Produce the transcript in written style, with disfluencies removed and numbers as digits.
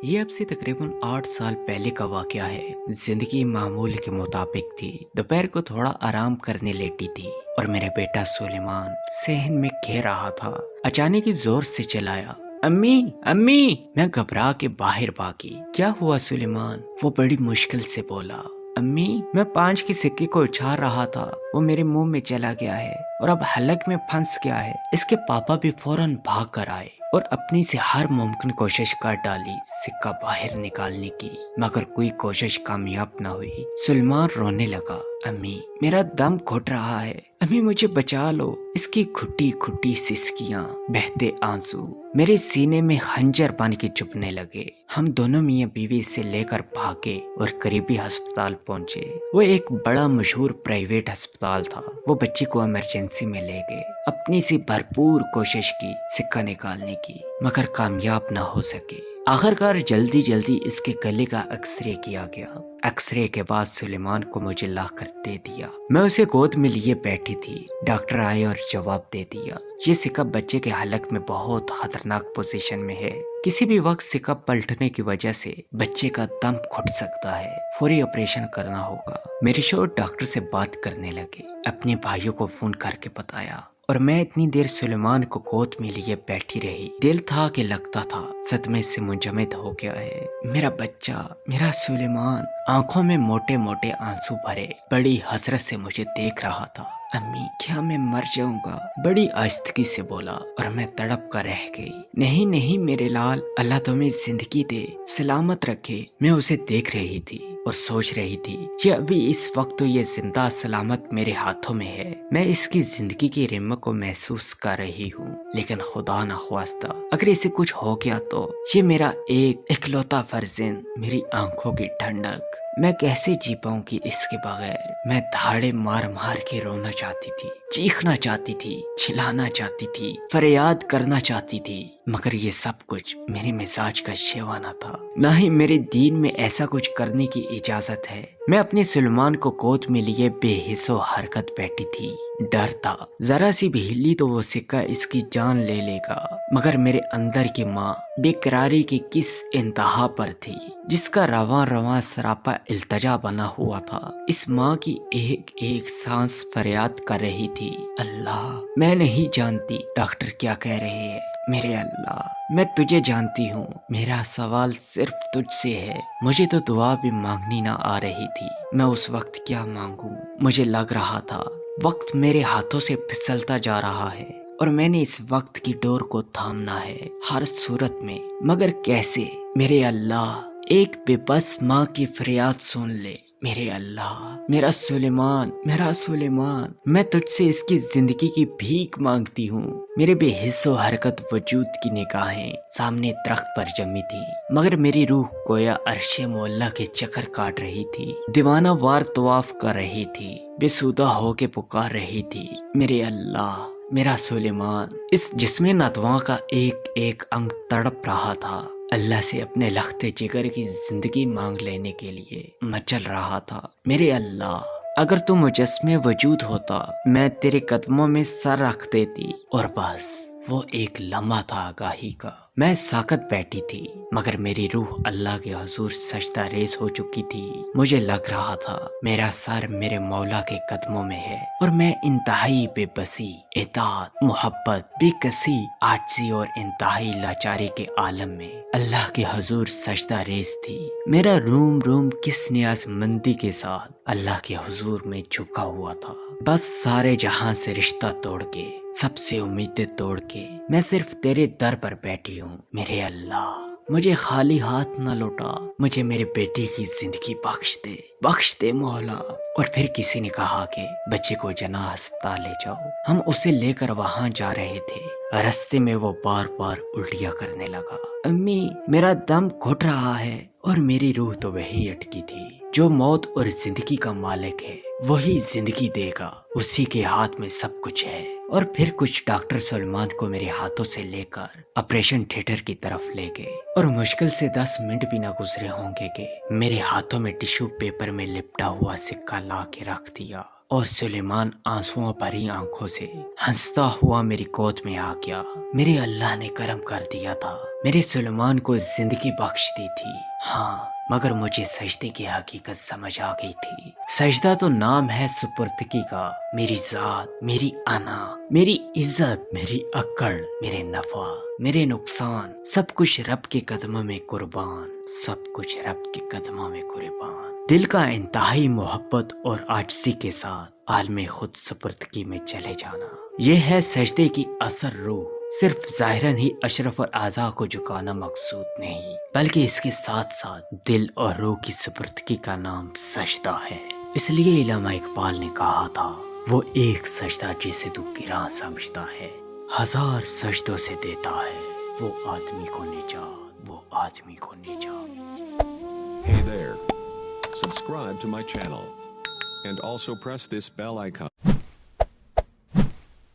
یہ اب سے تقریباً 8 سال پہلے کا واقعہ ہے۔ زندگی معمول کے مطابق تھی۔ دوپہر کو تھوڑا آرام کرنے لیٹی تھی اور میرا بیٹا سلیمان صحن میں کھیل رہا تھا۔ اچانک ہی زور سے چلایا، امی امی! میں گھبرا کے باہر بھاگی۔ کیا ہوا سلیمان؟ وہ بڑی مشکل سے بولا۔ امی، میں 5 کے سکے کو اچھال رہا تھا، وہ میرے منہ میں چلا گیا ہے اور اب حلق میں پھنس گیا ہے۔ اس کے پاپا بھی فوراً بھاگ کر آئے اور اپنی سے ہر ممکن کوشش کر ڈالی سکہ باہر نکالنے کی، مگر کوئی کوشش کامیاب نہ ہوئی۔ سلیمان رونے لگا، امی میرا دم گھٹ رہا ہے، امی مجھے بچا لو۔ اس کی کھٹی کھٹی سسکیاں، بہتے آنسو میرے سینے میں خنجر بن کے چبھنے لگے۔ ہم دونوں میاں بیوی سے لے کر بھاگے اور قریبی ہسپتال پہنچے۔ وہ ایک بڑا مشہور پرائیویٹ ہسپتال تھا۔ وہ بچی کو ایمرجنسی میں لے گئے۔ اپنی سے بھرپور کوشش کی سکہ نکالنے کی، مگر کامیاب نہ ہو سکے۔ آخرکار جلدی اس کے گلے کا ایکس رے کیا گیا۔ ایکس رے کے بعد سلیمان کو مجھے لا کر دے دیا۔ میں اسے گود میں لیے بیٹھی تھی۔ ڈاکٹر آئے اور جواب دے دیا، یہ سکہ بچے کے حلق میں بہت خطرناک پوزیشن میں ہے، کسی بھی وقت سکہ پلٹنے کی وجہ سے بچے کا دم گھٹ سکتا ہے، فوری آپریشن کرنا ہوگا۔ میرے شوہر ڈاکٹر سے بات کرنے لگے، اپنے بھائیوں کو فون کر کے بتایا، اور میں اتنی دیر سلیمان کو گود میں لیے بیٹھی رہی۔ دل تھا کہ لگتا تھا صدمے سے منجمد ہو گیا ہے۔ میرا بچہ، میرا سلیمان، آنکھوں میں موٹے موٹے آنسو بھرے بڑی حسرت سے مجھے دیکھ رہا تھا۔ امی کیا میں مر جاؤں گا؟ بڑی آہستگی سے بولا اور میں تڑپ کر رہ گئی۔ نہیں میرے لال، اللہ تمہیں زندگی دے، سلامت رکھے۔ میں اسے دیکھ رہی تھی اور سوچ رہی تھی کہ ابھی اس وقت تو یہ زندہ سلامت میرے ہاتھوں میں ہے، میں اس کی زندگی کی رحمت کو محسوس کر رہی ہوں، لیکن خدا نخواستہ اگر اسے کچھ ہو گیا تو یہ میرا ایک اکلوتا فرزند، میری آنکھوں کی ٹھنڈک، میں کیسے جی پاؤں گی اس کے بغیر؟ میں دھاڑے مار مار کے رونا چاہتی تھی، چیخنا چاہتی تھی، چلانا چاہتی تھی، فریاد کرنا چاہتی تھی، مگر یہ سب کچھ میرے مزاج کا شیوا نہ تھا، نہ ہی میرے دین میں ایسا کچھ کرنے کی اجازت ہے۔ میں اپنے سلیمان کو گود میں لیے بے حس و حرکت بیٹھی تھی۔ ڈر تھا ذرا سی بھی ہلی تو وہ سکہ اس کی جان لے لے گا، مگر میرے اندر کی ماں بے قراری کی کس انتہا پر تھی، جس کا رواں رواں سراپا التجا بنا ہوا تھا۔ اس ماں کی ایک ایک سانس فریاد کر رہی تھی، اللہ میں نہیں جانتی ڈاکٹر کیا کہہ رہے ہیں، میرے اللہ میں تجھے جانتی ہوں، میرا سوال صرف تجھ سے ہے۔ مجھے تو دعا بھی مانگنی نہ آ رہی تھی، میں اس وقت کیا مانگوں؟ مجھے لگ رہا تھا وقت میرے ہاتھوں سے پھسلتا جا رہا ہے اور میں نے اس وقت کی ڈور کو تھامنا ہے ہر صورت میں، مگر کیسے؟ میرے اللہ ایک بے بس ماں کی فریاد سن لے، میرے اللہ میرا سلیمان، میرا سلیمان، میں تجھ سے اس کی زندگی کی بھیک مانگتی ہوں۔ میرے بے حس و حرکت وجود کی نگاہیں سامنے درخت پر جمی تھی، مگر میری روح گویا عرش مولا کے چکر کاٹ رہی تھی، دیوانہ وار طواف کر رہی تھی، بے سودہ ہو کے پکار رہی تھی، میرے اللہ میرا سلیمان۔ اس جسم ناتواں کا ایک ایک انگ تڑپ رہا تھا، اللہ سے اپنے لختے جگر کی زندگی مانگ لینے کے لیے مچل رہا تھا۔ میرے اللہ اگر تو مجسمے وجود ہوتا، میں تیرے قدموں میں سر رکھ دیتی، اور بس وہ ایک لمحہ تھا آگاہی کا۔ میں ساکت بیٹھی تھی، مگر میری روح اللہ کے حضور سجدہ ریز ہو چکی تھی۔ مجھے لگ رہا تھا میرا سر میرے مولا کے قدموں میں ہے، اور میں انتہائی بے بسی، اطاعت، محبت، بے کسی، عاجزی اور انتہائی لاچاری کے عالم میں اللہ کے حضور سجدہ ریز تھی۔ میرا روم روم کس نیاز مندی کے ساتھ اللہ کے حضور میں جھکا ہوا تھا۔ بس سارے جہاں سے رشتہ توڑ کے، سب سے امیدیں توڑ کے، میں صرف تیرے در پر بیٹھی ہوں، میرے اللہ مجھے خالی ہاتھ نہ لوٹا، مجھے میرے بیٹی کی زندگی بخش دے مولا۔ اور پھر کسی نے کہا کہ بچے کو جناح ہسپتال لے جاؤ۔ ہم اسے لے کر وہاں جا رہے تھے، رستے میں وہ بار بار الٹیاں کرنے لگا، امی میرا دم گھٹ رہا ہے، اور میری روح تو وہی اٹکی تھی، جو موت اور زندگی کا مالک ہے وہی زندگی دے گا، اسی کے ہاتھ میں سب کچھ ہے۔ اور پھر کچھ ڈاکٹر سلیمان کو میرے ہاتھوں سے لے کر آپریشن تھیٹر کی طرف لے گئے، اور مشکل سے 10 منٹ بھی نہ گزرے ہوں گے کہ میرے ہاتھوں میں ٹشو پیپر میں لپٹا ہوا سکہ لا کے رکھ دیا۔ اور سلیمان آنسوؤں بھری آنکھوں سے ہنستا ہوا میری گود میں آ گیا۔ میرے اللہ نے کرم کر دیا تھا، میرے سلیمان کو زندگی بخش دی تھی۔ ہاں، مگر مجھے سجدے کی حقیقت سمجھ آ گئی تھی۔ سجدہ تو نام ہے سپردگی کا۔ میری ذات، میری انا، میری عزت، میری اکڑ، میرے نفع، میرے نقصان، سب کچھ رب کے قدموں میں قربان، سب کچھ رب کے قدموں میں قربان۔ دل کا انتہائی محبت اور عاجزی کے ساتھ عالم خود سپردگی میں چلے جانا، یہ ہے سجدے کی اثر روح۔ صرف ظاہراً ہی اشرف اور اعضاء کو جھکانا مقصود نہیں، بلکہ اس کے ساتھ ساتھ دل اور روح کی سپردگی کا نام سجدہ ہے۔ اس لیے علامہ اقبال نے کہا تھا، وہ ایک سجدہ جسے تو گراں سمجھتا ہے، ہزار سجدوں سے دیتا ہے وہ آدمی کو نجات، وہ آدمی کو نجات۔ Hey there. Subscribe to my channel. And also press this bell icon.